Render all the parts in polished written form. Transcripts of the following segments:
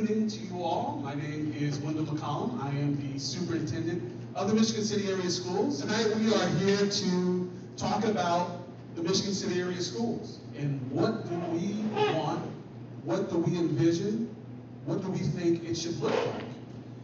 evening to you all. My name is Wendell McCollum. I am the superintendent of the Michigan City Area Schools. Tonight we are here to talk about the Michigan City Area Schools and what do we want, what do we envision, what do we think it should look like.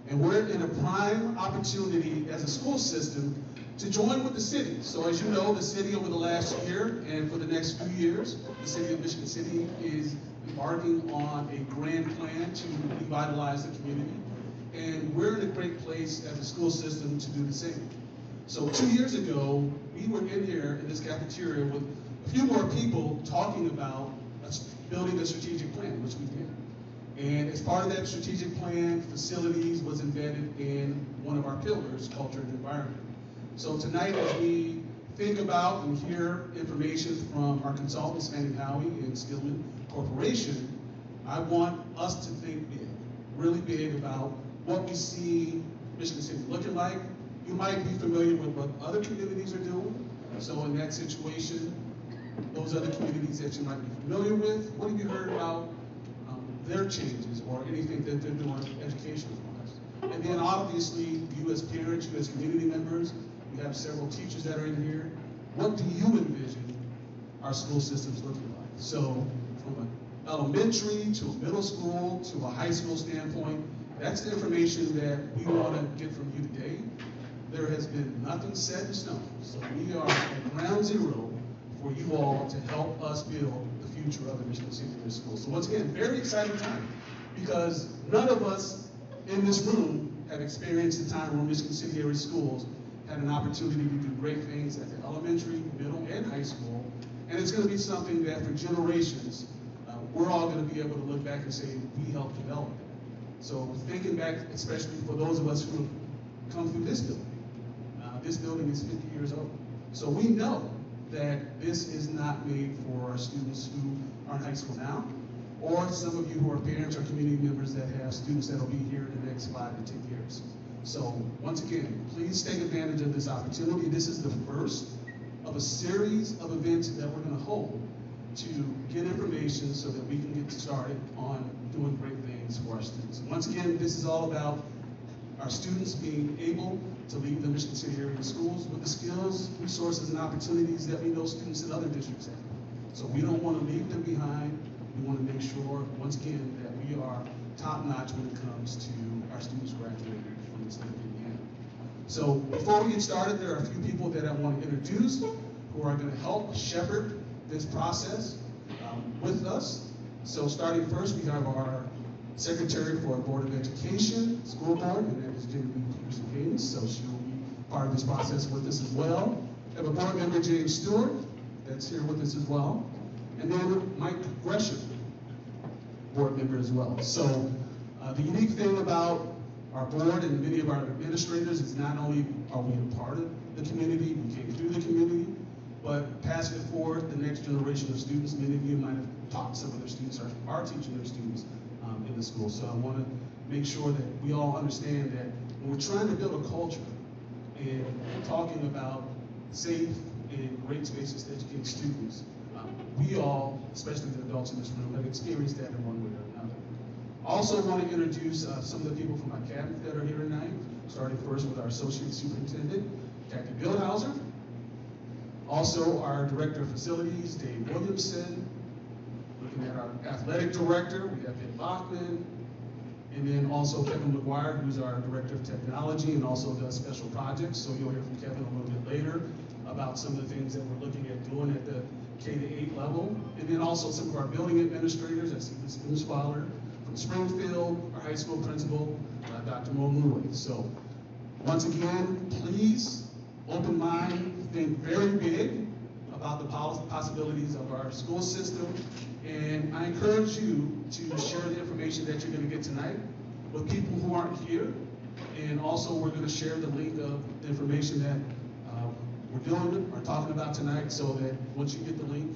And we're in a prime opportunity as a school system to join with the city. So as you know, the city over the last year and for the next few years, the city of Michigan City is embarking on a grand plan to revitalize the community. And we're in a great place as a school system to do the same. So 2 years ago, we were in here in this cafeteria with a few more people talking about building a strategic plan, which we did. And as part of that strategic plan, facilities was embedded in one of our pillars, culture and environment. So tonight, as we think about and hear information from our consultants, Fanning Howey and Skillman Corporation, I want us to think big, really big about what we see Michigan City looking like. You might be familiar with what other communities are doing. So in that situation, those other communities that you might be familiar with, what have you heard about their changes or anything that they're doing education-wise? And then obviously, you as parents, you as community members, we have several teachers that are in here. What do you envision our school systems looking like? So from an elementary to a middle school to a high school standpoint, that's the information that we want to get from you today. There has been nothing set in stone. So we are at ground zero for you all to help us build the future of the Michigan City Area Schools. So once again, very exciting time because none of us in this room have experienced the time where Michigan City Area Schools had an opportunity to do great things at the elementary, middle, and high school. And it's going to be something that for generations, we're all going to be able to look back and say, we helped develop it. So thinking back, especially for those of us who have come through this building. This building is 50 years old. So we know that this is not made for our students who are in high school now, or some of you who are parents or community members that have students that will be here in the next 5 to 10 years. So once again, please take advantage of this opportunity. This is the first of a series of events that we're going to hold to get information so that we can get started on doing great things for our students. Once again, this is all about our students being able to leave the Michigan City Area Schools with the skills, resources, and opportunities that we know students in other districts have. So we don't want to leave them behind. We want to make sure, once again, that we are top-notch when it comes to our students graduating from the state of Indiana. So before we get started, there are a few people that I want to introduce who are going to help shepherd this process with us. So starting first, we have our Secretary for Board of Education, School Board, and that is Jenny Peterson-Haynes, so she will be part of this process with us as well. We have a board member, James Stewart, that's here with us as well. And then Mike Gresham, board member as well. So the unique thing about our board and many of our administrators is not only are we a part of the community, we came through the community, but passing it forward, the next generation of students, many of you might have taught some of their students or are teaching their students in the school. So I want to make sure that we all understand that when we're trying to build a culture and talking about safe and great spaces to educate students, we all, especially the adults in this room, have experienced that in one way or another. Also want to introduce some of the people from our cabinet that are here tonight, starting first with our Associate Superintendent, Kathy Bildhauser. Also our Director of Facilities, Dave Williamson. Looking at our Athletic Director, we have Ben Bachman. And then also Kevin McGuire, who's our Director of Technology and also does special projects. So you'll hear from Kevin a little bit later about some of the things that we're looking at doing at the K-8 level. And then also some of our building administrators. I see Ms. Mooswaller from Springfield, our high school principal, Dr. Mo Mouy. So once again, please, open mind, think very big about the possibilities of our school system. And I encourage you to share the information that you're going to get tonight with people who aren't here. And also we're going to share the link of the information that we're doing or talking about tonight, so that once you get the link,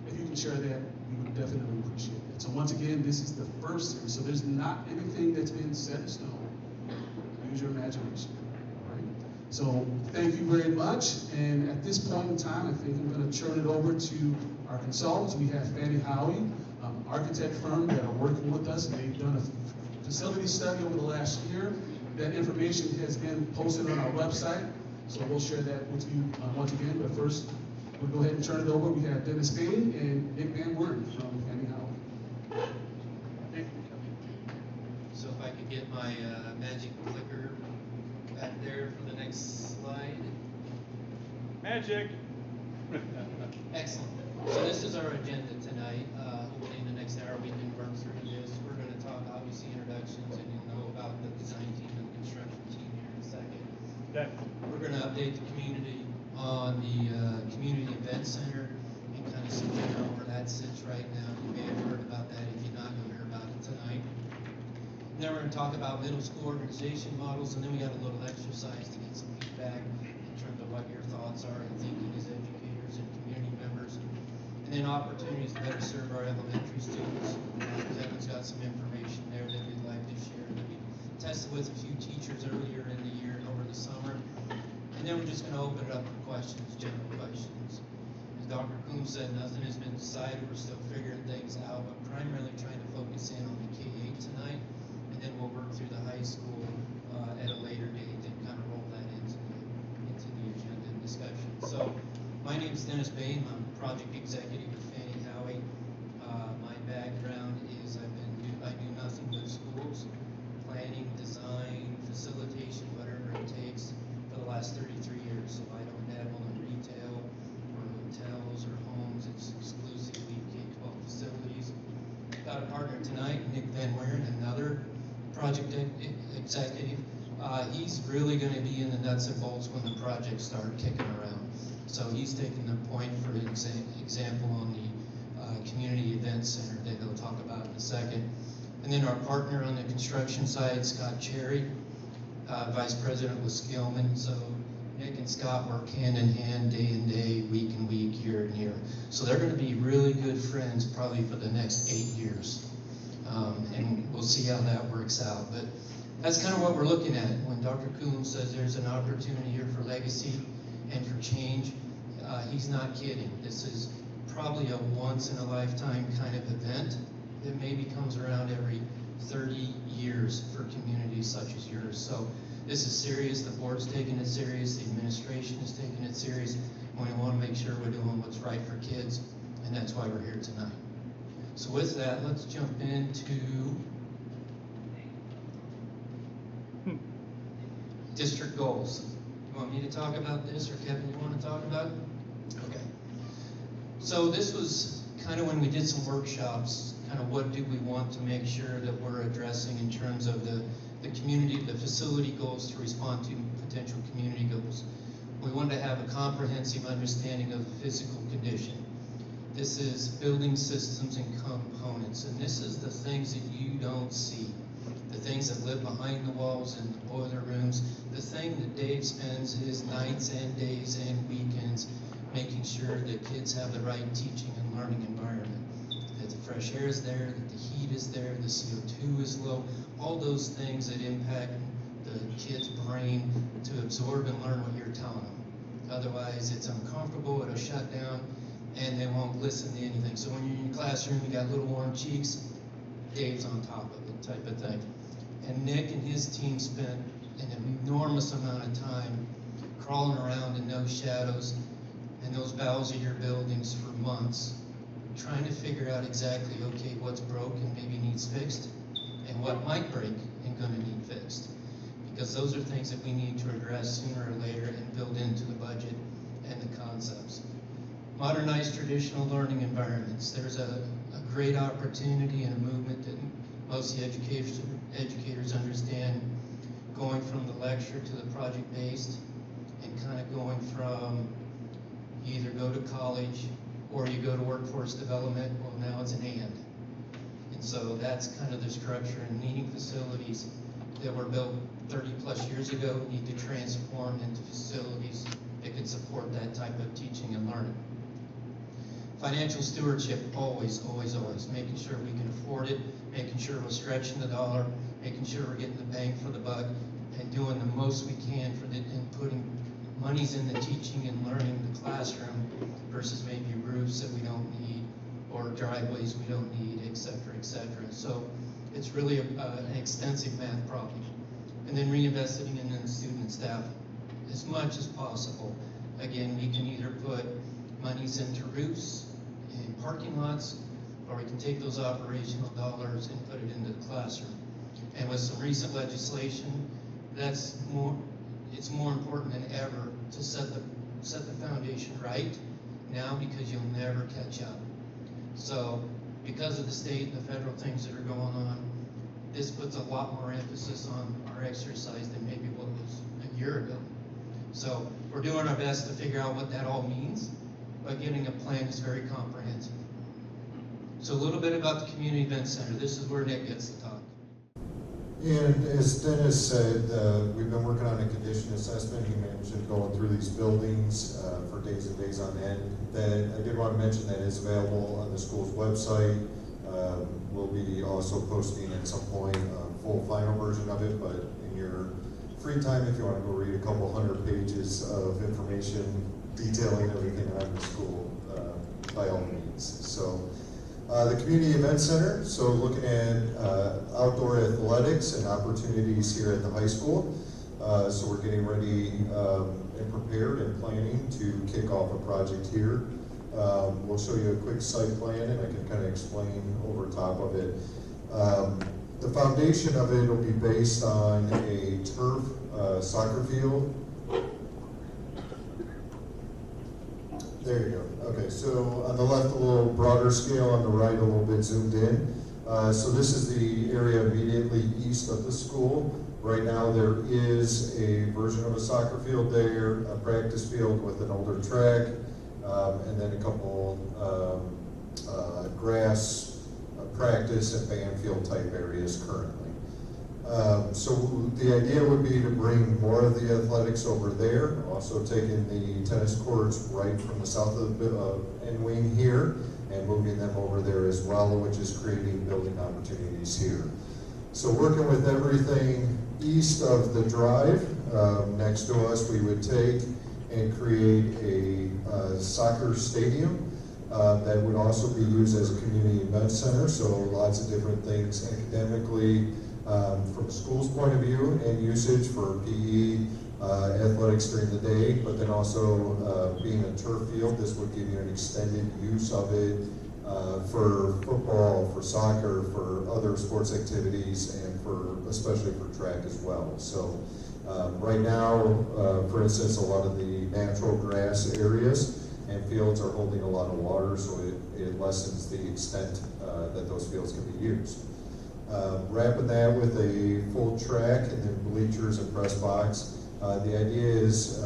if you can share that, we would definitely appreciate it. So once again, this is the first series, so there's not anything that's been set in stone. Use your imagination. All right? So thank you very much. And at this point in time, I think I'm going to turn it over to our consultants. We have Fanning Howey, architect firm that are working with us, and they've done a facility study over the last year. That information has been posted on our website, so we'll share that with you once again. But first, we'll go ahead and turn it over. We have Dennis Payne and Nick Van Wern from Fanning Howey. So if I could get my magic clicker back there for the next slide. Magic. Excellent. So this is our agenda tonight. Hopefully in the next hour we can work through this. We're going to talk obviously introductions, and you'll know about the design team and the construction team here in a second. Okay. We're going to update the community on the community event center and kind of some general where that sits right now. You may have heard about that. If you're not, you'll hear about it tonight. Then we're going to talk about middle school organization models, and then we got a little exercise to get some feedback in terms of what your thoughts are and thinking as educators and community members. And then opportunities to better serve our elementary students. Kevin's got some information there that we'd like to share that we tested with a few teachers earlier in the year and over the summer. And then we're just going to open it up for questions, general questions. As Dr. Coombe said, nothing has been decided. We're still figuring things out, but primarily trying to focus in on the K-8 tonight. And then we'll work through the high school at a later date and kind of roll that into the agenda and discussion. So my name is Dennis Payne. I'm project executive with Fanning Howey. My background is I do nothing but schools, planning, design, facilitation, whatever it takes for the last 33 years. So I don't dabble in retail or hotels or homes. It's exclusively K-12 facilities. Got a partner tonight, Nick Van Wern, another project executive. He's really going to be in the nuts and bolts when the projects start kicking around. So he's taking the point for example on the community event center that he'll talk about in a second. And then our partner on the construction side, Scott Cherry, Vice President with Skillman. So Nick and Scott work hand in hand, day in day, week in week, year in year. So they're going to be really good friends probably for the next 8 years. And we'll see how that works out. But that's kind of what we're looking at. When Dr. Coombe says there's an opportunity here for legacy and for change, he's not kidding. This is probably a once-in-a-lifetime kind of event that maybe comes around every 30 years for communities such as yours. So this is serious. The board's taking it serious. The administration is taking it serious. And we want to make sure we're doing what's right for kids, and that's why we're here tonight. So with that, let's jump into district goals. You want me to talk about this, or Kevin, you want to talk about it? Okay. So this was kind of when we did some workshops, kind of what do we want to make sure that we're addressing in terms of the community, the facility goals to respond to potential community goals. We wanted to have a comprehensive understanding of the physical condition. This is building systems and components, and this is the things that you don't see. The things that live behind the walls in the boiler rooms, the thing that Dave spends his nights and days and weekends making sure that kids have the right teaching and learning environment. That the fresh air is there, that the heat is there, the CO2 is low, all those things that impact the kid's brain to absorb and learn what you're telling them. Otherwise, it's uncomfortable, it'll shut down, and they won't listen to anything. So when you're in your classroom, you got little warm cheeks, Dave's on top of it, type of thing. And Nick and his team spent an enormous amount of time crawling around in those shadows and those bowels of your buildings for months, trying to figure out exactly, okay, what's broke and maybe needs fixed, and what might break and gonna need fixed. Because those are things that we need to address sooner or later and build into the budget and the concepts. Modernize traditional learning environments. There's a great opportunity and a movement that most of the educators understand, going from the lecture to the project-based, and kind of going from you either go to college or you go to workforce development. Well, now it's an and so that's kind of the structure, and needing facilities that were built 30 plus years ago need to transform into facilities that can support that type of teaching and learning. Financial stewardship, always, always, always. Making sure we can afford it, making sure we're stretching the dollar, making sure we're getting the bang for the buck, and doing the most we can for and putting monies in the teaching and learning the classroom versus maybe roofs that we don't need or driveways we don't need, et cetera, et cetera. So It's really an extensive math problem. And then reinvesting in the student and staff as much as possible. Again, we can either put monies into roofs and parking lots, or we can take those operational dollars and put it into the classroom. And with some recent legislation, it's more important than ever to set the foundation right now, because you'll never catch up. So because of the state and the federal things that are going on, this puts a lot more emphasis on our exercise than maybe what was a year ago. So we're doing our best to figure out what that all means, but getting a plan is very comprehensive. So a little bit about the Community Event Center. This is where Nick gets to talk. And as Dennis said, we've been working on a condition assessment. He mentioned going through these buildings for days and days on end. That I did want to mention that it's available on the school's website. We'll be also posting at some point a full final version of it, but in your free time, if you want to go read a couple hundred pages of information detailing everything on the school, by all means. So the Community Event Center, so looking at outdoor athletics and opportunities here at the high school. So we're getting ready and prepared and planning to kick off a project here. We'll show you a quick site plan and I can kind of explain over top of it. The foundation of it will be based on a turf soccer field. There you go. Okay, so on the left a little broader scale, on the right a little bit zoomed in. So this is the area immediately east of the school. Right now there is a version of a soccer field there, a practice field with an older track, and then a couple grass practice and band field type areas currently. So the idea would be to bring more of the athletics over there, also taking the tennis courts right from the south of the end wing here and moving them over there as well, which is creating building opportunities here. So working with everything east of the drive, next to us we would take and create a soccer stadium that would also be used as a community event center, so lots of different things academically, from a school's point of view and usage for PE, athletics during the day, but then also being a turf field, this would give you an extended use of it for football, for soccer, for other sports activities, and especially for track as well. So right now, for instance, a lot of the natural grass areas and fields are holding a lot of water, so it lessens the extent that those fields can be used. Wrapping that with a full track and then bleachers and press box. The idea is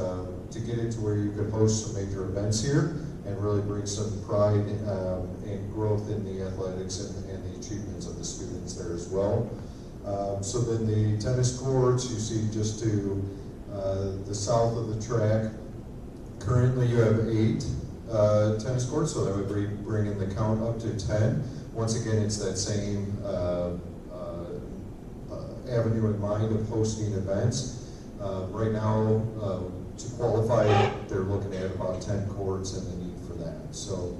to get it to where you could host some major events here and really bring some pride and growth in the athletics and the achievements of the students there as well. So then the tennis courts, you see just to the south of the track. Currently you have 8 tennis courts, so that would bring in the count up to 10. Once again, it's that same avenue in mind of hosting events. Right now, to qualify, they're looking at about 10 courts and the need for that. So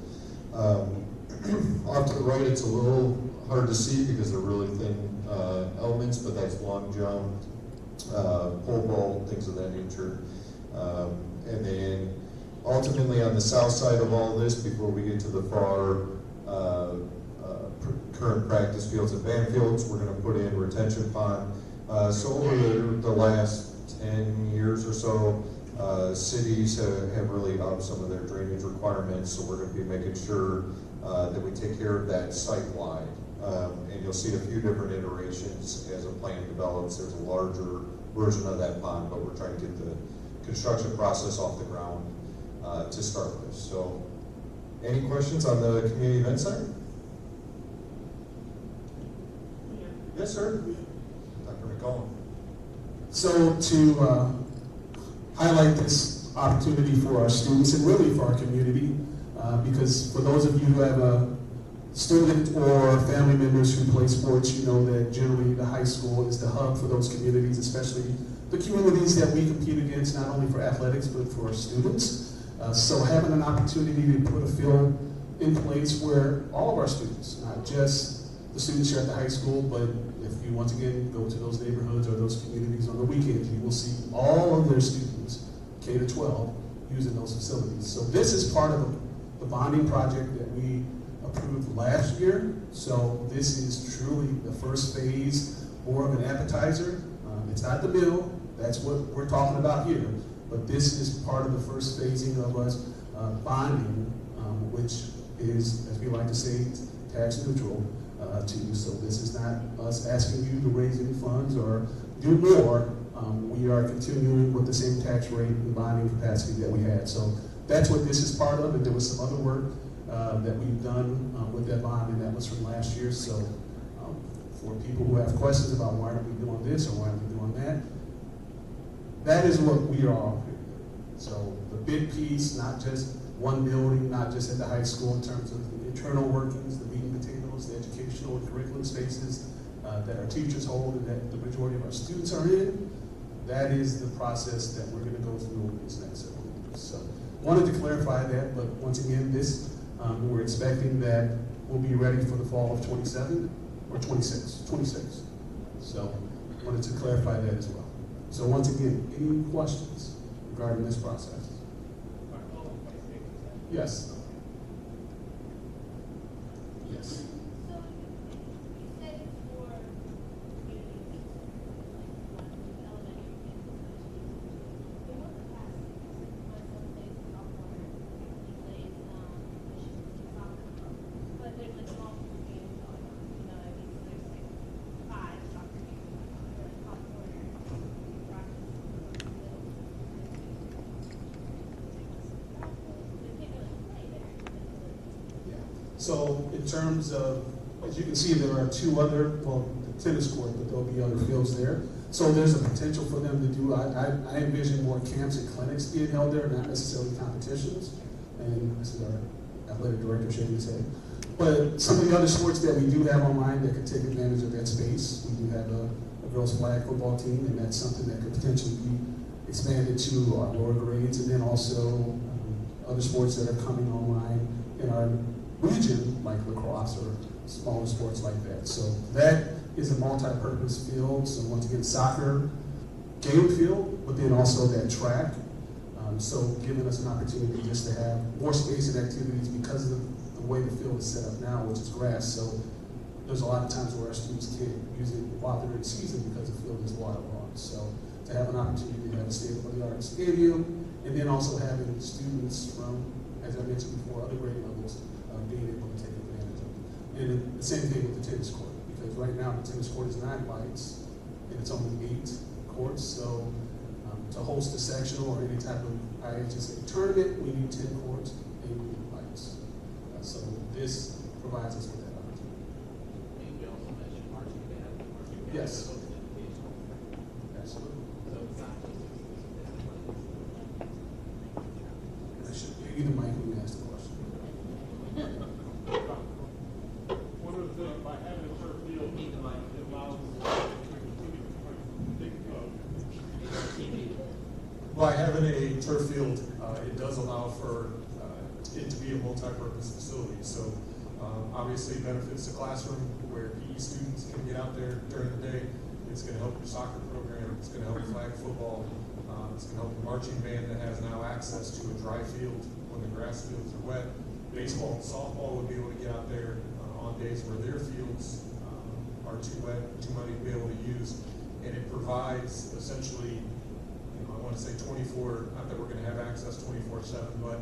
off to the right, it's a little hard to see because they're really thin elements, but that's long jump, pole vault, things of that nature. And then ultimately on the south side of all this, before we get to the far current practice fields and band fields, we're going to put in retention pond. So over the last 10 years or so, cities have really upped some of their drainage requirements, so we're going to be making sure that we take care of that site-wide. And you'll see a few different iterations as a plan develops. There's a larger version of that pond, but we're trying to get the construction process off the ground to start with. So, any questions on the community event center? Yes, sir. Dr. McCollum. So to highlight this opportunity for our students and really for our community, because for those of you who have a student or family members who play sports, you know that generally the high school is the hub for those communities, especially the communities that we compete against, not only for athletics, but for our students. So having an opportunity to put a field in place where all of our students, not just the students here at the high school, but if you once again go to those neighborhoods or those communities on the weekends, you will see all of their students, K to 12, using those facilities. So this is part of the bonding project that we approved last year. So this is truly the first phase, more of an appetizer. It's not the meal, that's what we're talking about here. But this is part of the first phasing of us bonding, which is, as we like to say, tax neutral to you. So this is not us asking you to raise any funds or do more. We are continuing with the same tax rate and bonding capacity that we had. So that's what this is part of, and there was some other work that we've done with that bond, and that was from last year. So for people who have questions about why are we doing this or why are we doing that, that is what we are all here. So the big piece, not just one building, not just at the high school in terms of the internal workings, the meat and potatoes, the educational and curriculum spaces that our teachers hold and that the majority of our students are in. That is the process that we're going to go through over these next several years. So wanted to clarify that, but once again, this we're expecting that we'll be ready for the fall of 27 or 26. So wanted to clarify that as well. So once again, any questions regarding this process? Yes. Yes. So in terms of, as you can see, there are two other, well, the tennis court, but there'll be other fields there. So there's a potential for them to do, I envision more camps and clinics being held there, not necessarily competitions. And this is our athletic director shaking his head. But some of the other sports that we do have online that could take advantage of that space, we do have a girls flag football team, and that's something that could potentially be expanded to our lower grades, and then also other sports that are coming online in our region, like lacrosse or smaller sports like that. So that is a multi-purpose field. So once again, soccer, game field, but then also that track. So giving us an opportunity just to have more space and activities because of the way the field is set up now, which is grass. So there's a lot of times where our students can't use it while they're in season because the field is waterlogged. So to have an opportunity to have a state-of-the-art stadium, and then also having students from, as I mentioned before, other grade levels being able to take advantage of it. And the same thing with the tennis court, because right now the tennis court is 9 lights, and it's only 8 courts. So to host a sectional or any type of IHSA tournament, we need 10 courts and we need lights. So this provides us with that opportunity. And you also mentioned marching band. Yes. Absolutely. So it's not just I should either mic when you ask the question. One of the things, by having a turf field, Need the mic. it allows By having a turf field, it does allow for it to be a multi-purpose facility. So obviously it benefits the classroom where PE students can get out there during the day. It's going to help your soccer program. It's going to help flag football. It's going to help the marching band that has now access to a dry field when the grass fields are wet. Baseball and softball would be able to get out there on days where their fields are too wet, too muddy to be able to use. And it provides essentially, I want to say 24, not that we're going to have access 24/7, but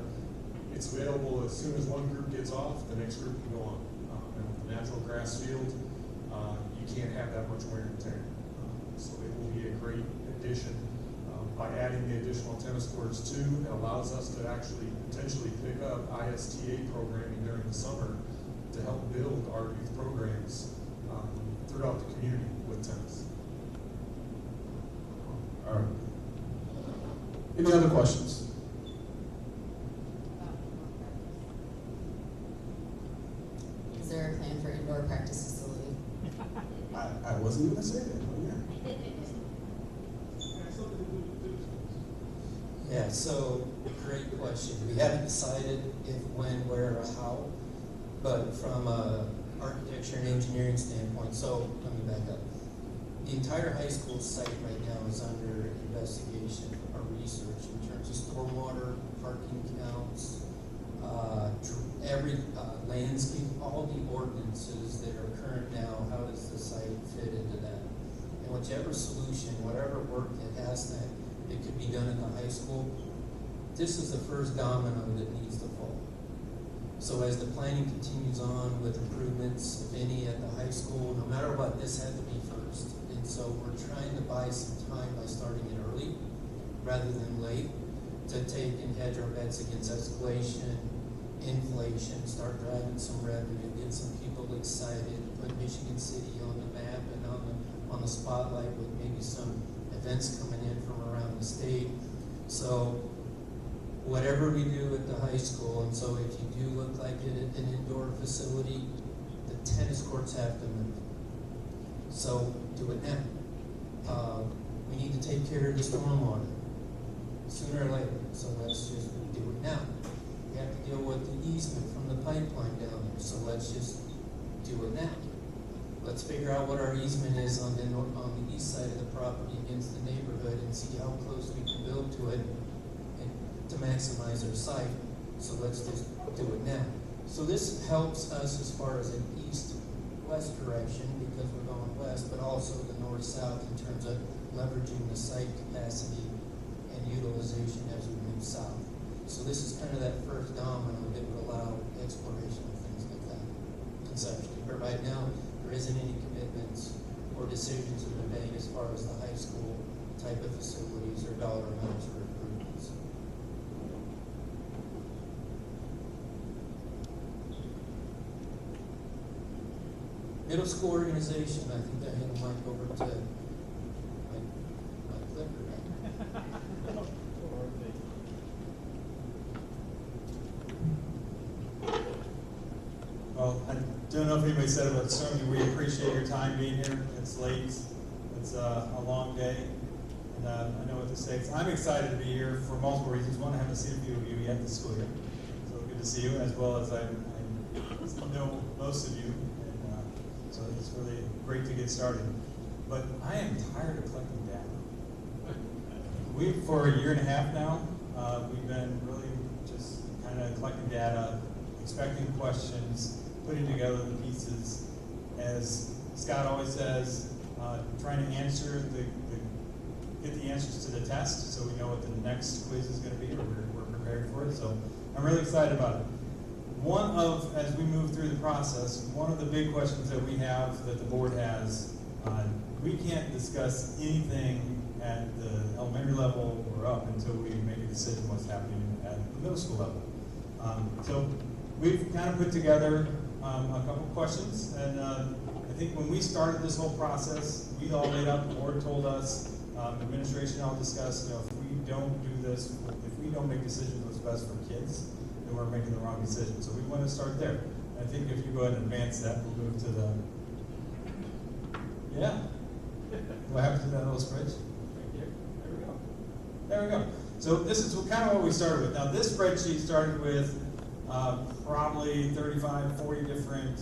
it's available as soon as one group gets off, the next group can go on. And with the natural grass field, you can't have that much wear and tear. So it will be a great addition. By adding the additional tennis courts too, it allows us to actually potentially pick up ISTA programming during the summer to help build our youth programs throughout the community with tennis. All right. Any other questions? Is there a plan for indoor practice facility? I wasn't going to say that. But yeah. Yeah, so great question. We haven't decided if, when, where, or how, but from a architecture and engineering standpoint. So let me back up. The entire high school site right now is under investigation or research in terms of stormwater, parking counts, every landscape, all the ordinances that are current now. How does the site fit into that? And whichever solution, whatever work that has that could be done at the high school, this is the first domino that needs to fall. So as the planning continues on with improvements, if any, at the high school, no matter what, this had to be first. And so we're trying to buy some time by starting it early rather than late to take and hedge our bets against escalation, inflation, start driving some revenue, get some people excited, put Michigan City on the map and on the spotlight with maybe some events coming in from around the state. So whatever we do at the high school, and so if you do look like an indoor facility, the tennis courts have to move. So do it now. We need to take care of the stormwater sooner or later, so let's just do it now. We have to deal with the easement from the pipeline down there, so let's just do it now. Let's figure out what our easement is on the east side of the property against the neighborhood and see how close we can build to it and to maximize our site. So let's just do it now. So this helps us as far as an east-west direction because we're going west, but also the north-south in terms of leveraging the site capacity and utilization as we move south. So this is kind of that first domino that would allow exploration of things like that, conceptually. But right now, there isn't any commitments or decisions that have been made as far as the high school type of facilities or dollar amounts for improvements. Middle school organization, I think I hand the mic over to my clicker. Well, I don't know if anybody said it, but certainly we appreciate your time being here. It's late, it's a long day, and I know what to say. I'm excited to be here for multiple reasons. One, I haven't seen a few of you yet this school year, so good to see you, as well as I know most of you, and so it's really great to get started. But I am tired of collecting data. For a year and a half now, we've been really just kind of collecting data, expecting questions, putting together the pieces, as Scott always says, trying to answer get the answers to the test so we know what the next quiz is going to be, or we're prepared for it. So I'm really excited about it. As we move through the process, one of the big questions that we have, that the board has, we can't discuss anything at the elementary level or up until we make a decision what's happening at the middle school level. So we've kind of put together a couple questions, and I think when we started this whole process, we all laid out, the board told us, administration all discussed, if we don't do this, if we don't make decisions what's best for kids, then we're making the wrong decision. So we want to start there. I think if you go ahead and advance that, we'll move to the, yeah. What happened to that little spreadsheet? Right here. There we go. There we go. So this is kind of what we started with. Now this spreadsheet started with probably 35, 40 different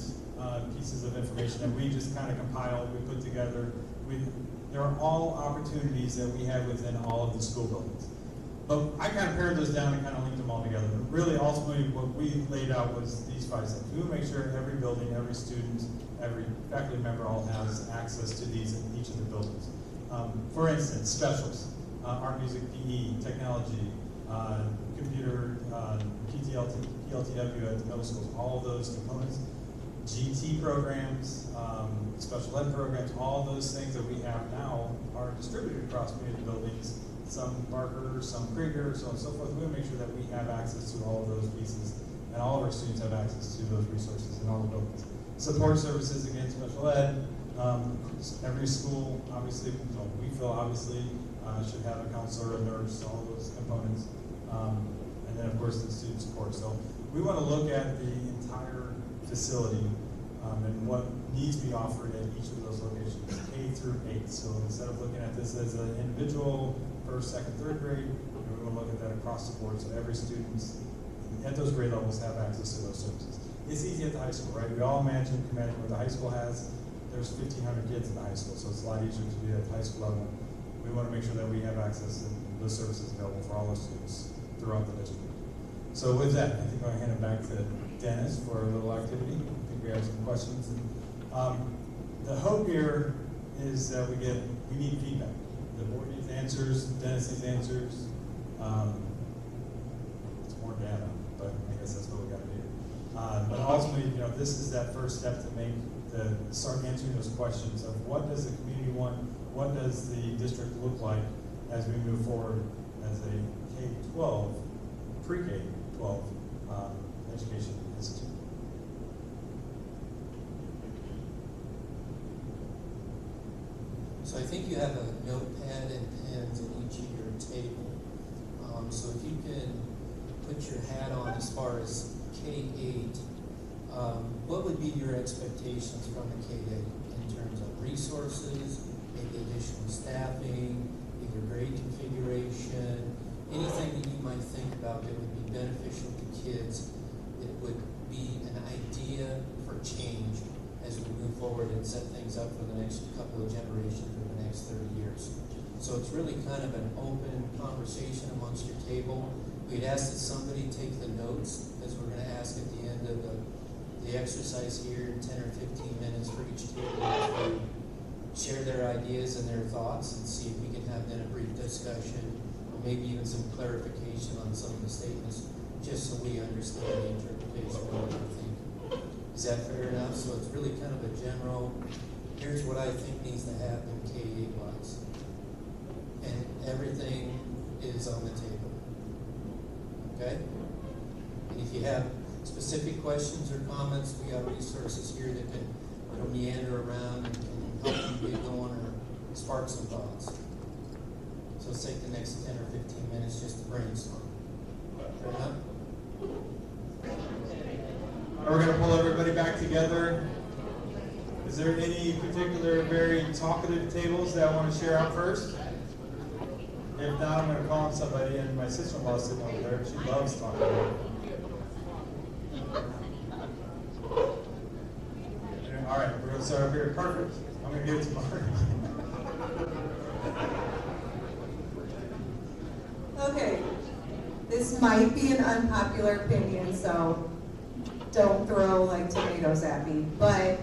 pieces of information that we just kind of compiled, we put together. There are all opportunities that we have within all of the school buildings. But I kind of pared those down and kind of linked them all together. But really, ultimately, what we laid out was these 5 steps. We would make sure every building, every student, every faculty member all has access to these in each of the buildings. For instance, specials, art, music, PE, technology, computer, PLTW at the middle schools, all of those components. GT programs, special ed programs, all those things that we have now are distributed across community buildings, some Barker, some Krieger, so on and so forth. We want to make sure that we have access to all of those pieces, and all of our students have access to those resources in all the buildings. Support services, again, special ed. Every school, obviously, we feel obviously should have a counselor, a nurse, all of those components. And then, of course, the student support. So we want to look at the entire facility and what needs to be offered at each of those locations, K through 8. So instead of looking at this as an individual, first, second, third grade, we want to look at that across the board. So every student at those grade levels have access to those services. it's easy at the high school, right? We all can imagine what the high school has. There's 1,500 kids in the high school, so it's a lot easier to do that at the high school level. We want to make sure that we have access and those services available for all those students throughout the district. So with that, I think I'm going to hand it back to Dennis for a little activity. I think we have some questions. The hope here is that we need feedback. The board needs answers, Dennis needs answers. It's more data, but I guess that's what we got to do. But ultimately, this is that first step to start answering those questions of what does the community want, what does the district look like as we move forward as a K-12, pre-K-12 education institute. So I think you have a notepad and pens in each of your table. So if you can put your hat on as far as K-8, what would be your expectations from a K-8 in terms of resources, maybe additional staffing, either grade configuration, anything that you might think about that would be beneficial to kids, that would be an idea for change as we move forward and set things up for the next couple of generations or the next 30 years. So it's really kind of an open conversation amongst your table. We'd ask that somebody take the notes, as we're going to ask at the end of the exercise here, 10 or 15 minutes for each table to share their ideas and their thoughts and see if we can have then a brief discussion or maybe even some clarification on some of the statements, just so we understand the interpretation of what we think. Is that fair enough? So it's really kind of a general, here's what I think needs to happen K-8 wise. And everything is on the table. Okay? And if you have specific questions or comments, we have resources here that can meander around and can help you get going or spark some thoughts. So let's take the next 10 or 15 minutes just to brainstorm. Fair enough? We're going to pull everybody back together. Is there any particular very talkative tables that I want to share out first? If not, I'm going to call on somebody, and my sister-in-law is sitting over there. She loves talking. All right, we're going to start up here. Perfect. I'm going to give it to Mark. Okay, this might be an unpopular opinion, so don't throw like tomatoes at me, but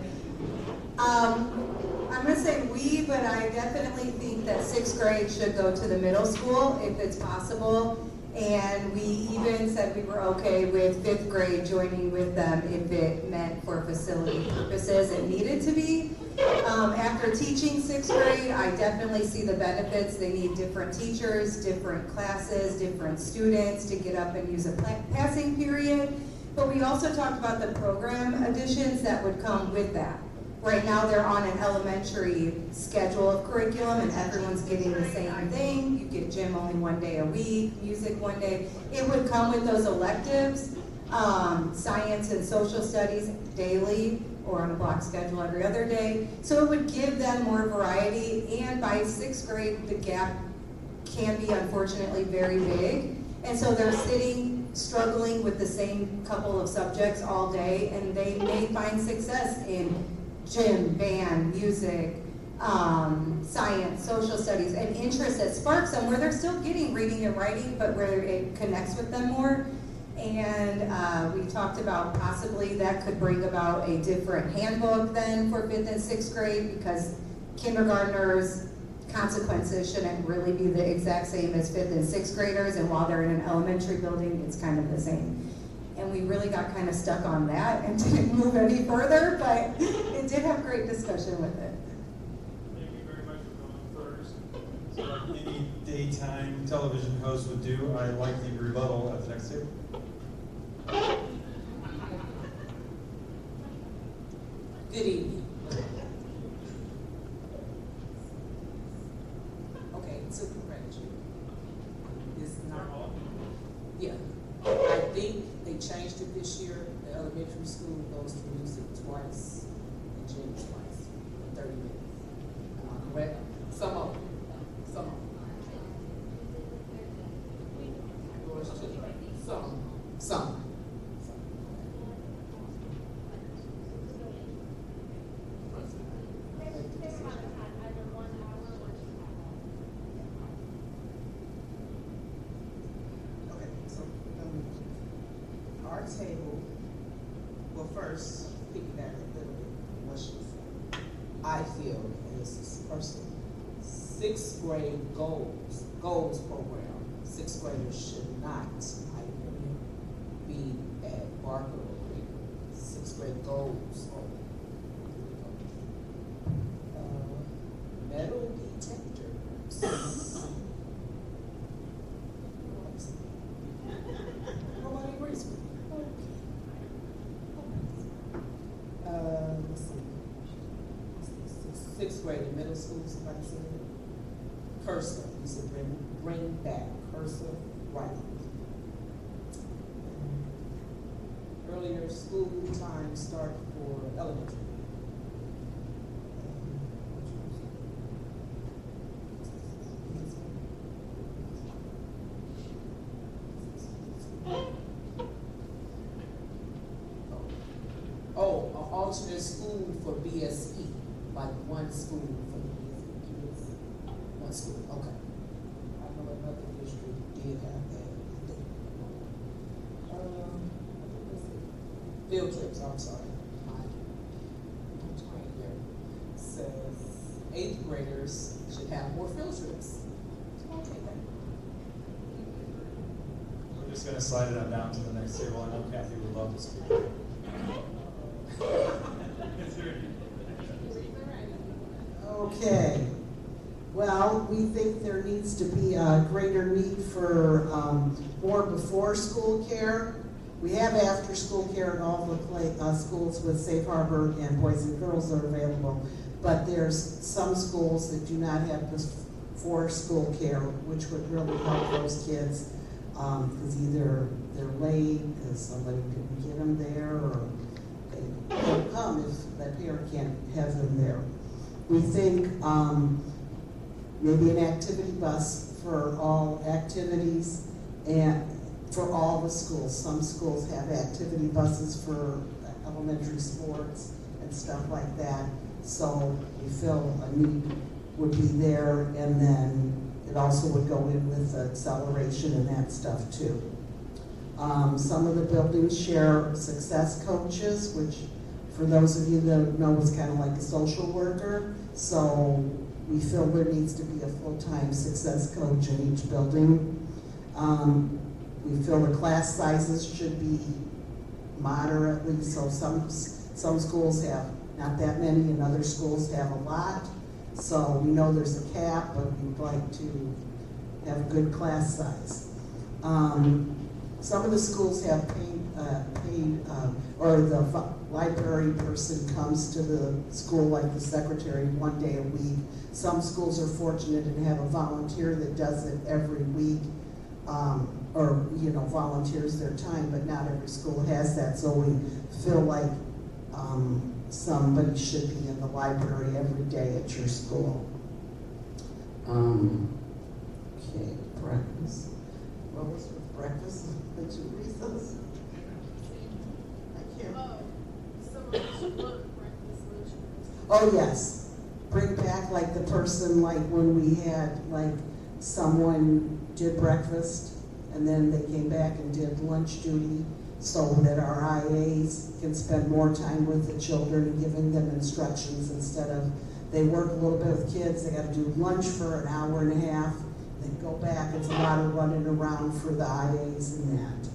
I'm going to say we, but I definitely think that 6th grade should go to the middle school if it's possible. And we even said we were okay with 5th grade joining with them if it meant for facility purposes it needed to be. After teaching 6th grade, I definitely see the benefits. They need different teachers, different classes, different students to get up and use a passing period. But we also talked about the program additions that would come with that. Right now they're on an elementary schedule of curriculum and everyone's getting the same thing. You get gym only one day a week, music one day. It would come with those electives, science and social studies daily or on a block schedule every other day. So it would give them more variety, and by 6th grade the gap can be unfortunately very big. And so they're struggling with the same couple of subjects all day, and they may find success in gym, band, music, science, social studies, and interest that sparks them where they're still getting reading and writing, but where it connects with them more. And we talked about possibly that could bring about a different handbook then for 5th and 6th grade, because kindergartners' consequences shouldn't really be the exact same as 5th and 6th graders, and while they're in an elementary building, it's kind of the same. And we really got kind of stuck on that and didn't move any further, but it did have great discussion with it. Thank you very much for going first. So like any daytime television host would do, I like the rebuttal at the next table. Good evening. Okay, to correct you. It's not, yeah. I think they changed it this year. The elementary school goes to music twice and gym twice, 30 minutes. Am I correct? Some of them. Yours too. Some. table, well, first, piggyback a little bit on what she said. I feel, and this is personal, sixth grade goals program, sixth graders should not, I really, be at Barker or Creek. Sixth grade goals. Metal detectors. Nobody agrees with me. Let's see. Sixth grade in middle school, somebody said it. Cursor, we said bring back cursor writing. Earlier school time start for elementary. Oh, an alternate school for BSE, like one school for the BSE. One school, okay. I know another district did have that. Field trips, I'm sorry. I'm trying here. Says eighth graders should have more field trips. I'll take that. We're just gonna slide it on down to the next table. I know Kathy would love to speak. Okay. Well, we think there needs to be a greater need for more before school care. We have after school care in all the schools with Safe Harbor and Boys and Girls are available. But there's some schools that do not have before school care, which would really help those kids. Because either they're late, because somebody couldn't get them there, or they don't come if that parent can't have them there. We think maybe an activity bus for all activities and for all the schools. Some schools have activity buses for elementary sports and stuff like that. So we feel a need would be there, and then it also would go in with acceleration and that stuff too. Some of the buildings share success coaches, which for those of you that know is kind of like a social worker. So we feel there needs to be a full-time success coach in each building. We feel the class sizes should be moderately, so some schools have not that many and other schools have a lot. So we know there's a cap, but we'd like to have a good class size. Some of the schools have paid or the library person comes to the school, like the secretary, 1 day a week. Some schools are fortunate and have a volunteer that does it every week, or volunteers their time, but not every school has that. So we feel like somebody should be in the library every day at your school. Okay, breakfast. What was with breakfast? Did you read those? I can't. Oh, yes. Bring back like the person, like when we had like someone did breakfast and then they came back and did lunch duty, so that our IAs can spend more time with the children and giving them instructions instead of, they work a little bit with kids, they gotta do lunch for an hour and a half, then go back. It's a lot of running around for the IAs and that.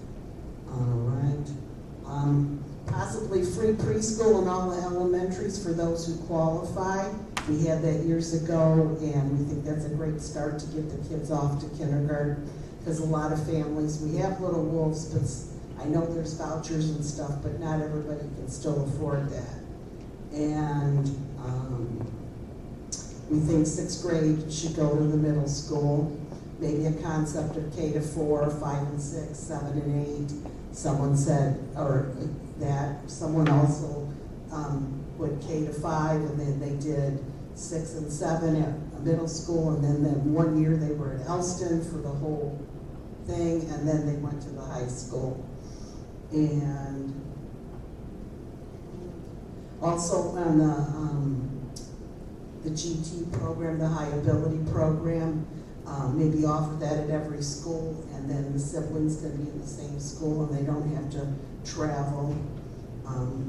All right. Possibly free preschool in all the elementaries for those who qualify. We had that years ago, and we think that's a great start to get the kids off to kindergarten, because a lot of families, we have Little Wolves, but I know there's vouchers and stuff, but not everybody can still afford that. And we think sixth grade should go to the middle school. Maybe a concept of K to 4, 5 and 6, 7 and 8. Someone said, or that, someone also put K to 5, and then they did 6 and 7 at middle school, and then 1 year they were at Elston for the whole thing, and then they went to the high school. And also on the GT program, the high ability program, maybe offer that at every school, and then the siblings can be in the same school and they don't have to travel.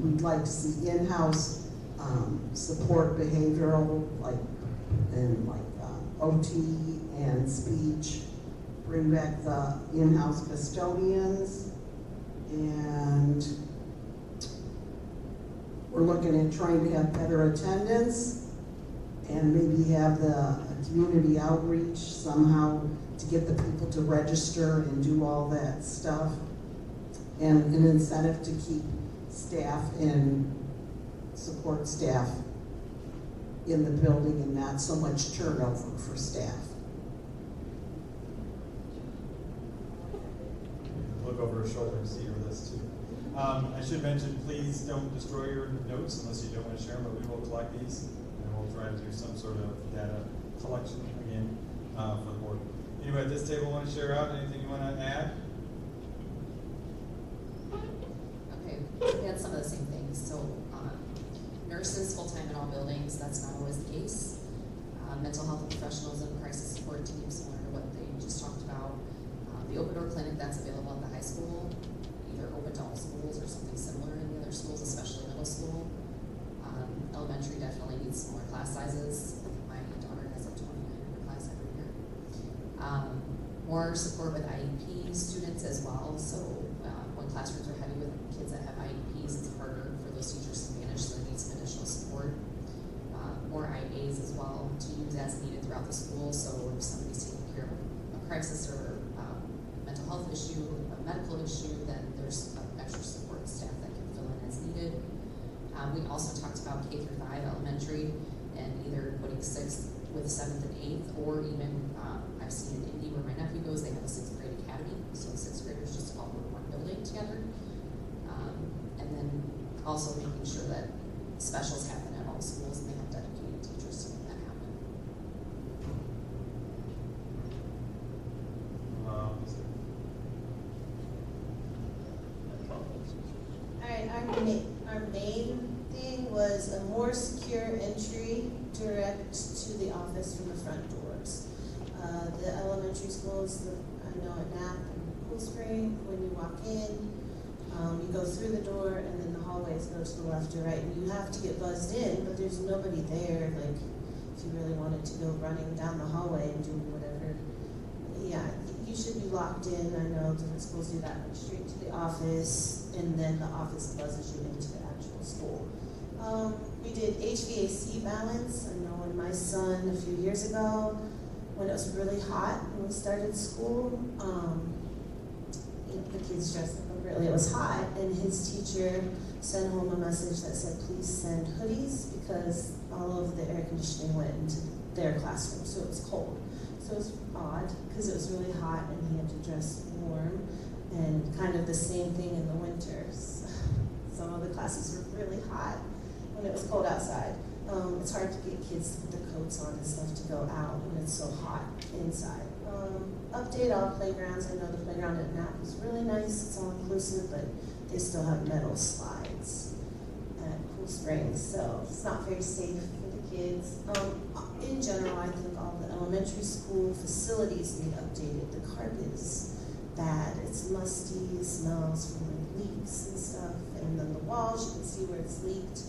We'd like to see in-house support behavioral, OT and speech. Bring back the in-house custodians, and we're looking at trying to have better attendance and maybe have the community outreach somehow to get the people to register and do all that stuff. And an incentive to keep staff and support staff in the building and not so much turnover for staff. Look over her shoulder and see her list too. I should mention, please don't destroy your notes unless you don't want to share them, but we will collect these and we'll try to do some sort of data collection again for the board. Anybody at this table want to share out? Anything you want to add? Okay, we had some of the same things. So nurses full-time in all buildings, that's not always the case. Mental health professionals and crisis support teams, similar to what they just talked about. The open door clinic that's available at the high school, either open to all schools or something similar in the other schools, especially middle school. Elementary definitely needs smaller class sizes. My daughter has a 29 in her class every year. More support with IEP students as well. So when classrooms are heavy with kids that have IEPs, it's harder for those teachers to manage, so they need some additional support. More IAs as well to use as needed throughout the school. So if somebody's taking care of a crisis or mental health issue, a medical issue, then there's extra support staff that can fill in as needed. We also talked about K through 5 elementary and either putting 6th with 7th and 8th, or even I've seen in Indy where my nephew goes, they have a 6th grade academy, so 6th graders just all go to one building together. And then also making sure that specials happen at all schools and they have dedicated teachers to make that happen. Alright, our main thing was a more secure entry direct to the office from the front doors. The elementary schools, I know at Knapp and Cool Spring, when you walk in, you go through the door and then the hallways go to the left or right, and you have to get buzzed in, but there's nobody there, like, if you really wanted to go running down the hallway and do whatever. Yeah, you should be locked in. I know different schools do that, like straight to the office, and then the office buzzes you into the actual school. We did HVAC balance. I know when my son, a few years ago, when it was really hot when we started school, the kids dressed appropriately. It was hot, and his teacher sent home a message that said, please send hoodies, because all of the air conditioning went into their classroom, so it was cold. So it was odd, because it was really hot and he had to dress warm, and kind of the same thing in the winters. Some of the classes were really hot when it was cold outside. It's hard to get kids to put their coats on and stuff to go out when it's so hot inside. Update all playgrounds. I know the playground at Knapp is really nice, it's all inclusive, but they still have metal slides at Cool Springs, so it's not very safe for the kids. In general, I think all the elementary school facilities need updated. The carpet is bad, it's musty, it smells from like leaks and stuff, and then the walls, you can see where it's leaked.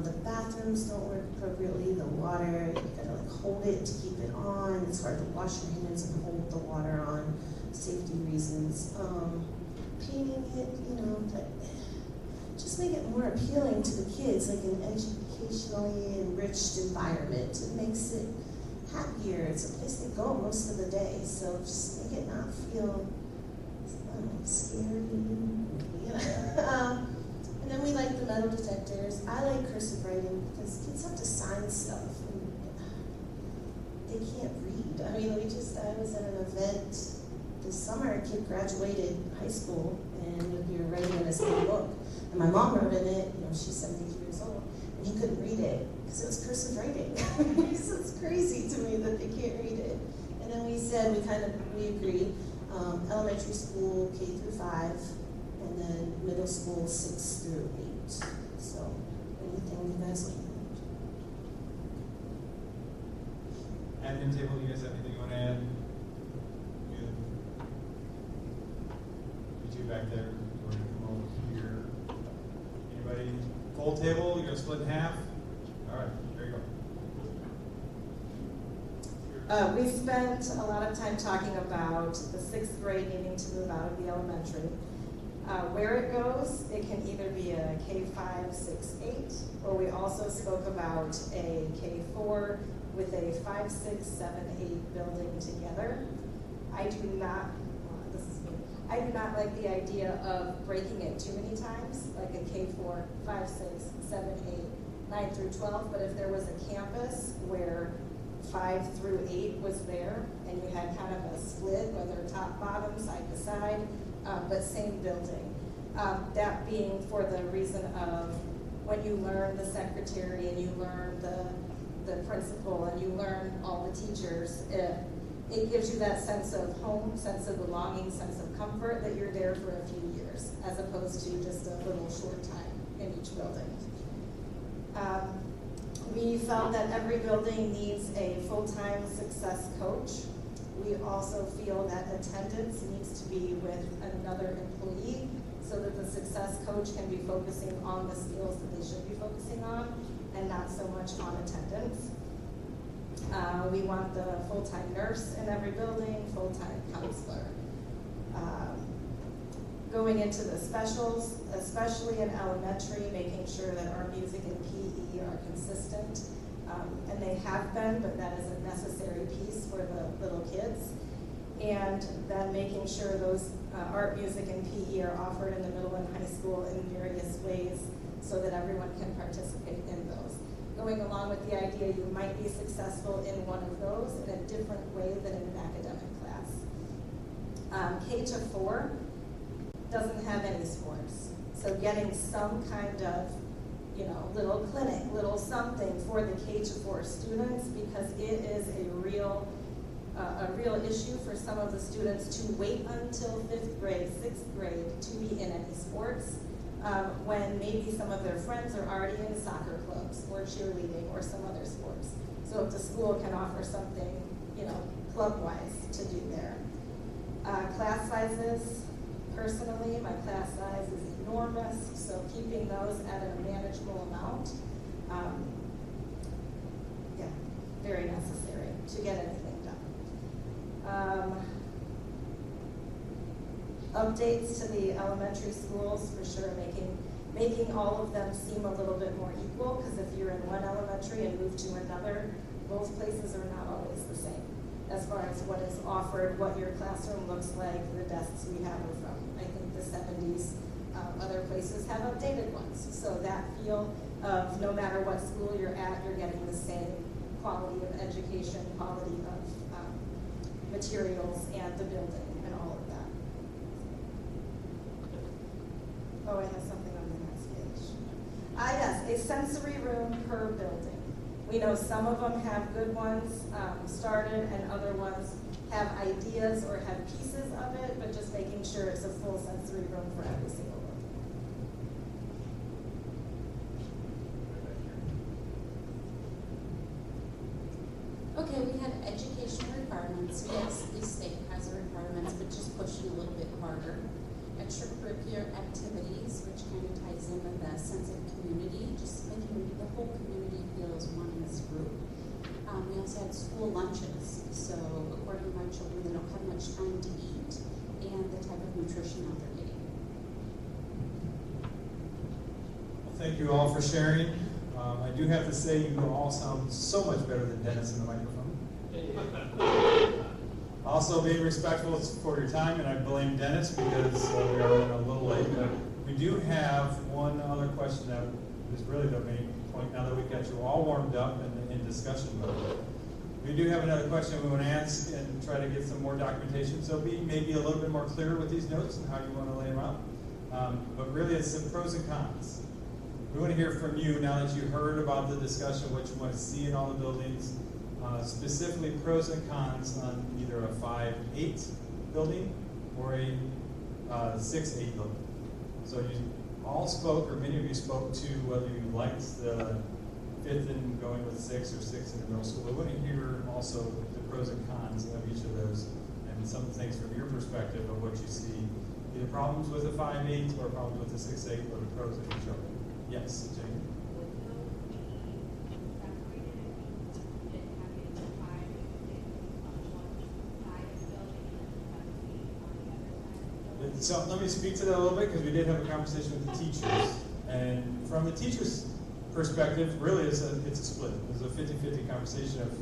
The bathrooms don't work appropriately, the water, you gotta like hold it to keep it on, it's hard to wash your hands and hold the water on, safety reasons. Painting it, just make it more appealing to the kids, like an educationally enriched environment. It makes it happier, it's a place they go most of the day, so just make it not feel, scary, And then we like the metal detectors. I like cursive writing because kids have to sign stuff and they can't read. I mean, I was at an event this summer, a kid graduated high school and we were writing in his little book. And my mom wrote in it, she's 70 years old, and he couldn't read it because it was cursive writing. So it's crazy to me that they can't read it. And then we said, we agreed, elementary school K through 5, and then middle school 6 through 8. So anything you guys like? Admin table, you guys have anything you want to add? You two back there, you want to come over? Anybody? Full table, you're gonna split in half? All right, there you go. We spent a lot of time talking about the 6th grade needing to move out of the elementary. Where it goes, it can either be a K-5, 6, 8, or we also spoke about a K-4 with a 5, 6, 7, 8 building together. I do not like the idea of breaking it too many times, like a K-4, 5, 6, 7, 8, 9 through 12, but if there was a campus where 5 through 8 was there, and you had kind of a split, whether top, bottom, side to side, but same building. That being for the reason of when you learn the secretary and you learn the principal and you learn all the teachers, it gives you that sense of home, sense of belonging, sense of comfort that you're there for a few years, as opposed to just a little short time in each building. We felt that every building needs a full-time success coach. We also feel that attendance needs to be with another employee so that the success coach can be focusing on the skills that they should be focusing on and not so much on attendance. We want the full-time nurse in every building, full-time counselor. Going into the specials, especially in elementary, making sure that our music and PE are consistent. And they have been, but that is a necessary piece for the little kids. And then making sure those art, music, and PE are offered in the middle and high school in various ways so that everyone can participate in those. Going along with the idea you might be successful in one of those in a different way than in an academic class. K-4 doesn't have any sports. So getting some kind of, little clinic, little something for the K-4 students, because it is a real issue for some of the students to wait until 5th grade, 6th grade to be in any sports, when maybe some of their friends are already in soccer clubs or cheerleading or some other sports. So if the school can offer something, club-wise to do there. Class sizes, personally, my class size is enormous, so keeping those at a manageable amount, very necessary to get anything done. Updates to the elementary schools, for sure, making all of them seem a little bit more equal, because if you're in one elementary and move to another, both places are not always the same as far as what is offered, what your classroom looks like. The desks we have are from, I think, the 70s. Other places have updated ones. So that feel of no matter what school you're at, you're getting the same quality of education, quality of materials, and the building, and all of that. Oh, I have something on the next page. Yes, a sensory room per building. We know some of them have good ones started, and other ones have ideas or have pieces of it, but just making sure it's a full sensory room for every single one. Okay, we have education requirements. Yes, the state has the requirements, but just pushing a little bit harder. Extracurricular activities, which kind of ties in with that sense of community, just making the whole community feel as one in this group. We also had school lunches, so according to my children, they don't have much time to eat, and the type of nutrition that they're getting. Well, thank you all for sharing. I do have to say you all sound so much better than Dennis in the microphone. Also, being respectful for your time, and I blame Dennis because we are running a little late, but we do have one other question that is really the main point now that we've got you all warmed up and in discussion mode. We do have another question we want to ask and try to get some more documentation, so be maybe a little bit more clear with these notes and how you want to lay them out. But really, it's the pros and cons. We want to hear from you now that you heard about the discussion, what you want to see in all the buildings, specifically pros and cons on either a 5-8 building or a 6-8 building. So you all spoke, or many of you spoke to whether you liked the 5th and going with 6 or 6 in the middle school. We want to hear also the pros and cons of each of those and some things from your perspective of what you see, either problems with the 5-8 or problems with the 6-8 or the pros of each of them. Yes, Jane? So let me speak to that a little bit, because we did have a conversation with the teachers. And from the teachers' perspective, really it's a split. It was a 50-50 conversation of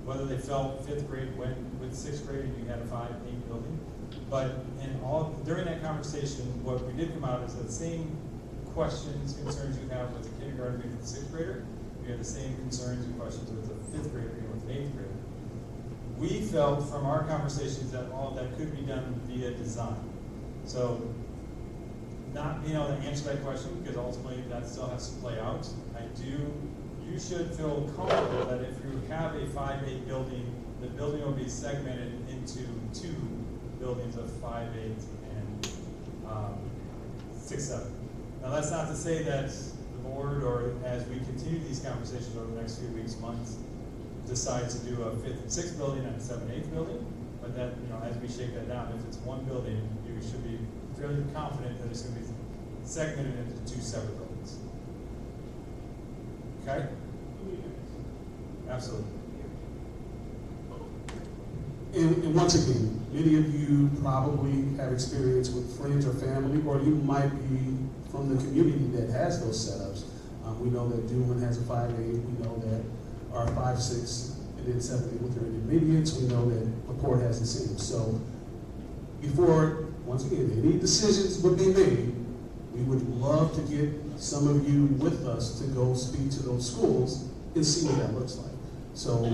whether they felt fifth grade went with sixth grade and you had a 5-8 building. But during that conversation, what we did come out is the same questions, concerns you have with the kindergarten being with the sixth grader, we have the same concerns and questions with the fifth grader being with an eighth grader. We felt from our conversations that all of that could be done via design. So, not being able to answer that question, because ultimately that still has to play out, you should feel comfortable that if you have a 5-8 building, the building will be segmented into 2 buildings of 5-8 and 6-7. Now that's not to say that the board, or as we continue these conversations over the next few weeks, months, decide to do a 5th and 6th building and a 7th, 8th building, but that, as we shake that down, if it's one building, you should be fairly confident that it's going to be segmented into 2 separate buildings. Okay? Absolutely. And once again, many of you probably have experience with friends or family, or you might be from the community that has those setups. We know that Dillon has a 5-8. We know that our 5-6 and then 7-8 with their intermediates. We know that LaPorte has the same. So before, once again, any decisions would be made, we would love to get some of you with us to go speak to those schools and see what that looks like. So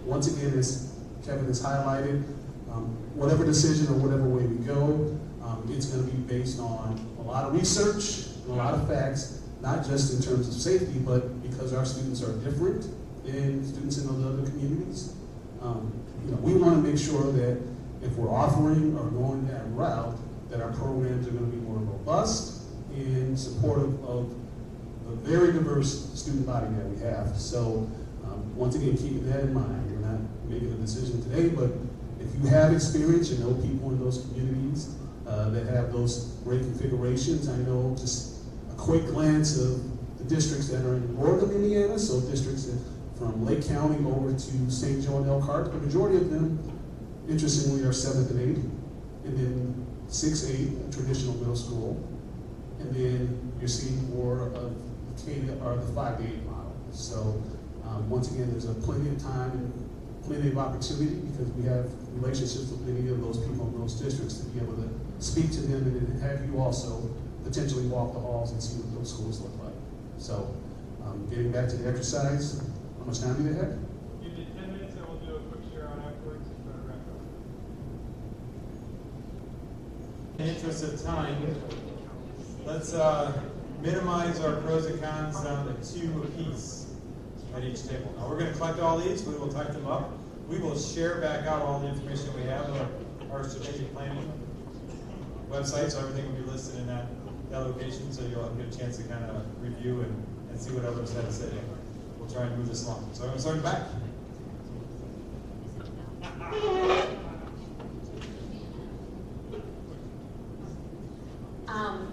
once again, as Kevin has highlighted, whatever decision or whatever way we go, it's going to be based on a lot of research and a lot of facts, not just in terms of safety, but because our students are different than students in those other communities. We want to make sure that if we're offering or going that route, that our programs are going to be more robust and supportive of the very diverse student body that we have. So once again, keeping that in mind, we're not making a decision today, but if you have experience, you know people in those communities that have those great configurations. I know just a quick glance of the districts that are in Northern Indiana, so districts from Lake County over to St. Joe and Elkhart. The majority of them, interestingly, are 7th and 8th, and then 6-8, a traditional middle school, and then you're seeing more of the 5-8 model. So once again, there's plenty of time and plenty of opportunity because we have relationships with many of those people in those districts to be able to speak to them and then have you also potentially walk the halls and see what those schools look like. So getting back to the exercise, how much time do they have? You did 10 minutes and we'll do a quick share on afterwards to wrap up. In the interest of time, let's minimize our pros and cons down to 2 apiece at each table. Now we're going to collect all these, we will type them up. We will share back out all the information we have on our strategic planning website, so everything will be listed in that location, so you'll get a chance to kind of review and see what others have to say. We'll try and move this along. So I'm going to start in the back.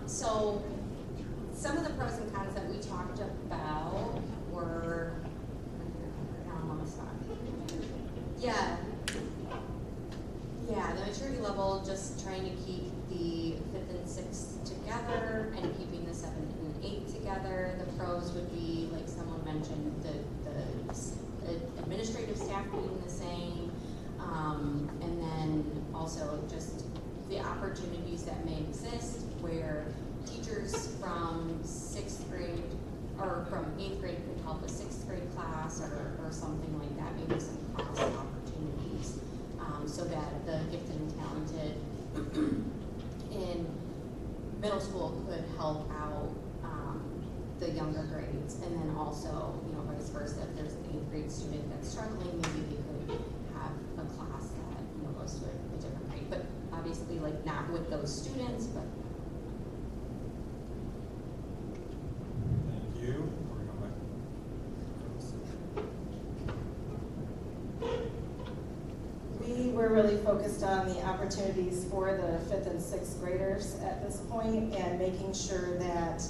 So some of the pros and cons that we talked about were, the maturity level, just trying to keep the 5th and 6th together and keeping the 7th and 8th together. The pros would be, like someone mentioned, the administrative staff being the same, and then also just the opportunities that may exist where teachers from 6th grade or from 8th grade could help a 6th grade class or something like that, maybe some cross opportunities, so that the gifted and talented in middle school could help out the younger grades, and then also, vice versa, if there's an 8th grade student that's struggling, maybe they could have a class that, goes to a different grade, but obviously, like, not with those students, but. Thank you. We were really focused on the opportunities for the 5th and 6th graders at this point and making sure that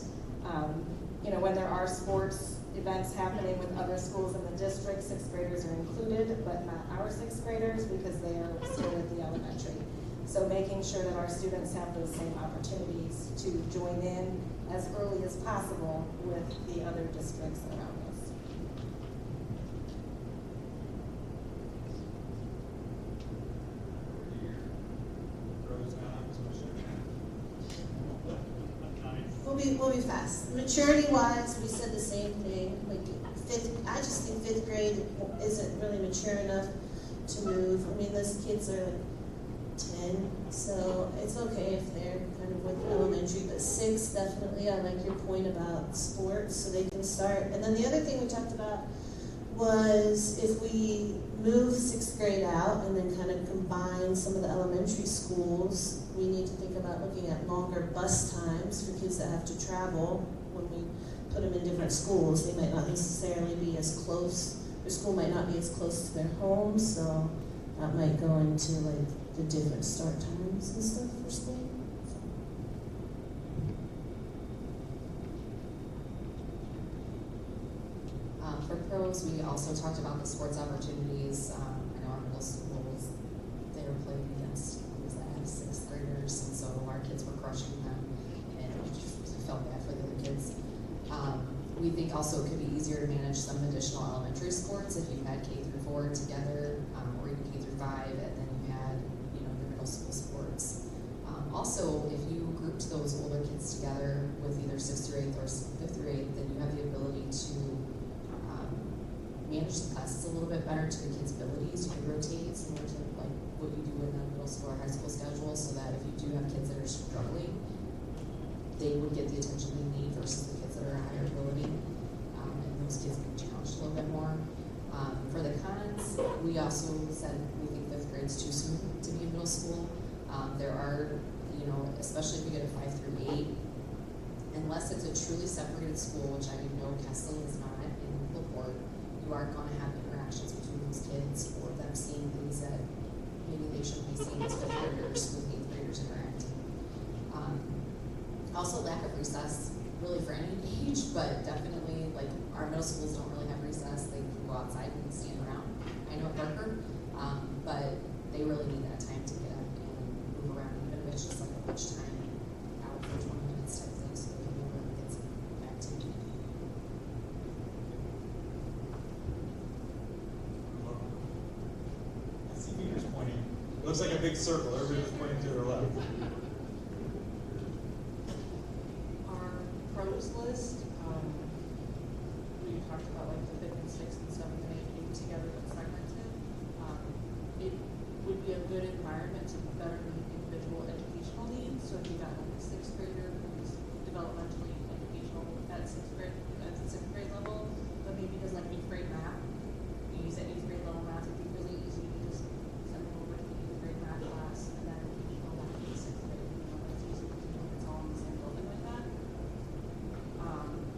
You know, when there are sports events happening with other schools in the district, sixth graders are included, but not our sixth graders because they are still at the elementary. So making sure that our students have those same opportunities to join in as early as possible with the other districts around us. We'll be fast. Maturity-wise, we said the same thing. Like I just think fifth grade isn't really mature enough to move. I mean, those kids are like 10, so it's okay if they're kind of with elementary. But 6, definitely, I like your point about sports, so they can start. And then the other thing we talked about was if we move 6th grade out and then kind of combine some of the elementary schools, we need to think about looking at longer bus times for kids that have to travel. When we put them in different schools, they might not necessarily be as close, their school might not be as close to their home, so that might go into like the different start times and stuff for school. For pros, we also talked about the sports opportunities. I know our middle schools, they were playing against schools that have 6th graders, and so our kids were crushing them, and we felt bad for the other kids. We think also it could be easier to manage some additional elementary sports if you had K through 4 together, or even K through 5, and then you had, you know, the middle school sports. Also, if you grouped those older kids together with either 6th through 8th or 5th through 8th, then you have the ability to manage the classes a little bit better to the kids' abilities. You can rotate similar to like what you do in the middle school or high school schedule, so that if you do have kids that are struggling, they would get the attention they need versus the kids that are at higher ability, and those kids can be challenged a little bit more. For the cons, we also said we think 5th grade's too soon to be in middle school. There are, you know, especially if you get a 5 through 8, unless it's a truly separated school, which I know Kessling is not in LaPorte, you are going to have interactions between those kids, or them seeing things that maybe they shouldn't be seeing as 5th graders with 8th graders interacting. Also, lack of recess, really for any age, but definitely, like, our middle schools don't really have recess. They can go outside and stand around. I know at Parker, but they really need that time to get up and move around, even if it's just like a lunchtime out for 20 minutes type thing, so they can move around and get some activity. Peter's pointing. It looks like a big circle. Everybody's pointing to their left. Our pros list, we talked about like the 5th and 6th and 7th and 8th being together but segmented. It would be a good environment to better meet individual educational needs. So if you got like a 6th grader who's developmentally educational at 6th grade level, but maybe does like 8th grade math, you use that 8th grade level math, it'd be really easy to just send them over to the 8th grade math class and then go back to the 6th grade. You know, it's easy because you know it's all in the same building like that.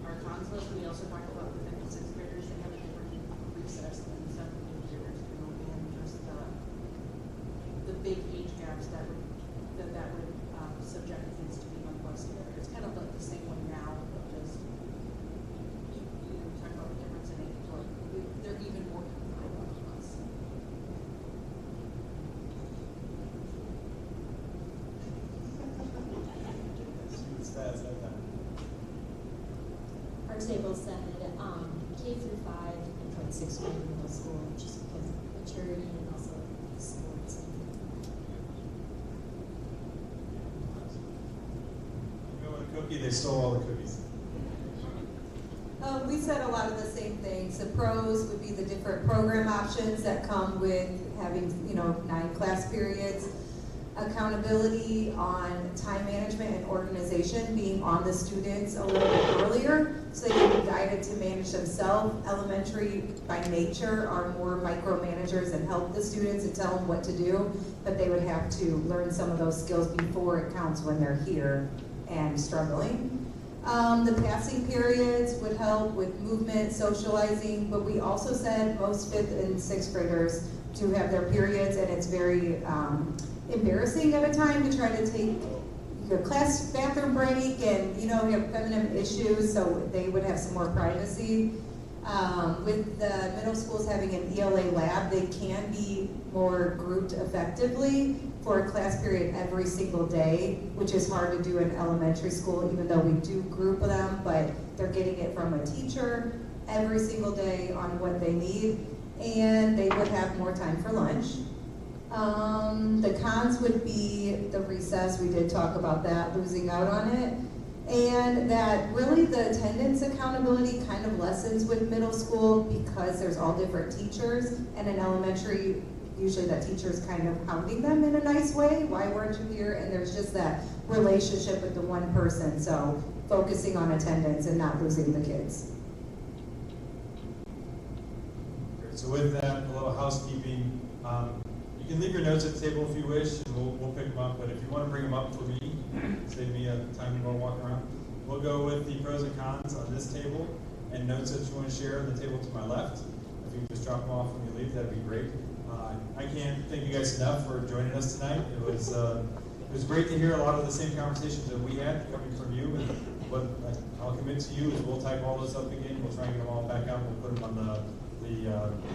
Our cons list, we also talked about the 5th and 6th graders, they have a different recess than 7th and 8th graders, you know, and just the big age gaps that would subject kids to being unplugged together. It's kind of like the same one now, but just you know, talk about the difference in age, like they're even more confined than us. Our table said K through 5 and put 6th grade in middle school, just because of maturity and also sports. You know what, a cookie? They stole all the cookies. We said a lot of the same things. The pros would be the different program options that come with having, you know, 9 class periods. Accountability on time management and organization, being on the students a little bit earlier so they can be guided to manage themselves. Elementary by nature are more micromanagers and help the students and tell them what to do, but they would have to learn some of those skills before it counts when they're here and struggling. The passing periods would help with movement, socializing, but we also said most 5th and 6th graders do have their periods, and it's very embarrassing at a time to try to take your class bathroom break and, you know, you have feminine issues, so they would have some more privacy. With the middle schools having an ELA lab, they can be more grouped effectively for a class period every single day, which is hard to do in elementary school, even though we do group them, but they're getting it from a teacher every single day on what they need, and they would have more time for lunch. The cons would be the recess, we did talk about that, losing out on it, and that really the attendance accountability kind of lessens with middle school because there's all different teachers, and in elementary, usually that teacher's kind of hounding them in a nice way, why weren't you here? And there's just that relationship with the one person, so focusing on attendance and not losing the kids. Great. So with that, a little housekeeping. You can leave your notes at the table if you wish, and we'll pick them up, but if you want to bring them up for me, save me time to go walk around. We'll go with the pros and cons on this table, and notes that you want to share on the table to my left. If you can just drop them off when you leave, that'd be great. I can't thank you guys enough for joining us tonight. It was great to hear a lot of the same conversations that we had coming from you, and what I'll commit to you is we'll type all this up again, we'll try and get them all back out, and we'll put them on the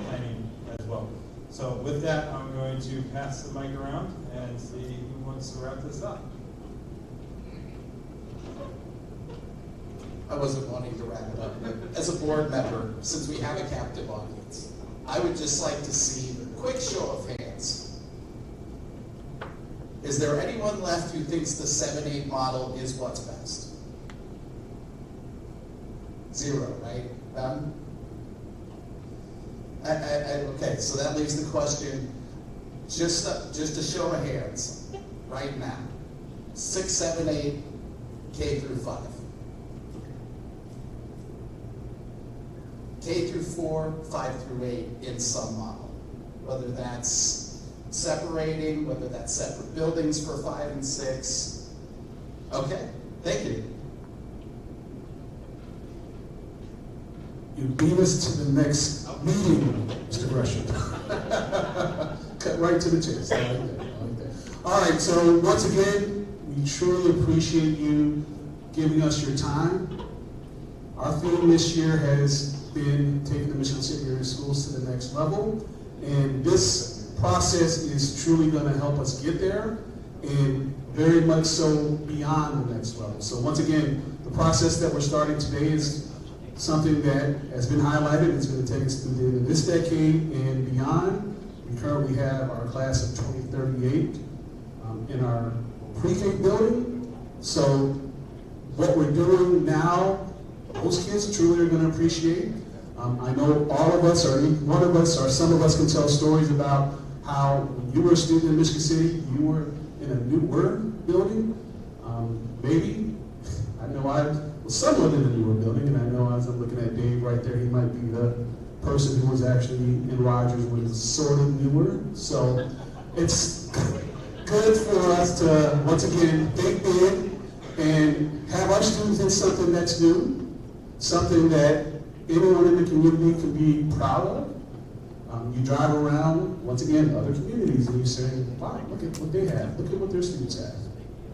planning as well. So with that, I'm going to pass the mic around and see who wants to wrap this up. I wasn't wanting to wrap it up, but as a board member, since we have a captive audience, I would just like to see a quick show of hands. Is there anyone left who thinks the 7-8 model is what's best? 0, right? None? Okay, so that leaves the question, just a show of hands, right now. 6, 7, 8, K through 5. K through 4, 5 through 8 in some model. Whether that's separating, whether that's separate buildings for 5 and 6. Okay, thank you. You beat us to the next meeting, Mr. Gresham. Cut right to the chase. I like that. I like that. All right, so once again, we truly appreciate you giving us your time. Our theme this year has been taking the Michigan City area schools to the next level, and this process is truly going to help us get there, and very much so beyond the next level. So once again, the process that we're starting today is something that has been highlighted. It's going to take us through the end of this decade and beyond. We currently have our class of 2038 in our pre-K building. So what we're doing now, those kids truly are going to appreciate. I know all of us, or one of us, or some of us can tell stories about how when you were a student in Michigan City, you were in a newer building. Maybe, I know I was somewhat in a newer building, and I know as I'm looking at Dave right there, he might be the person who was actually in Rogers when it was sort of newer. So it's good for us to, once again, think big and have our students in something that's new, something that anyone in the community can be proud of. You drive around, once again, other communities, and you say, wow, look at what they have, look at what their students have.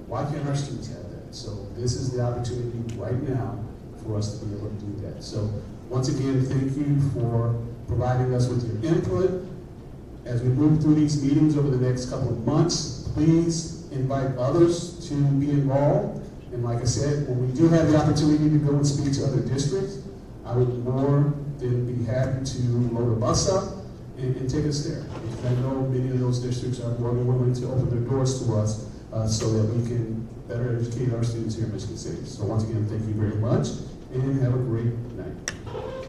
Why can't our students have that? So this is the opportunity right now for us to be able to do that. So once again, thank you for providing us with your input. As we move through these meetings over the next couple of months, please invite others to be involved. And like I said, when we do have the opportunity to go and speak to other districts, I would more than be happy to load a bus up and take us there. Because I know many of those districts are more than willing to open their doors to us so that we can better educate our students here in Michigan City. So once again, thank you very much, and have a great night.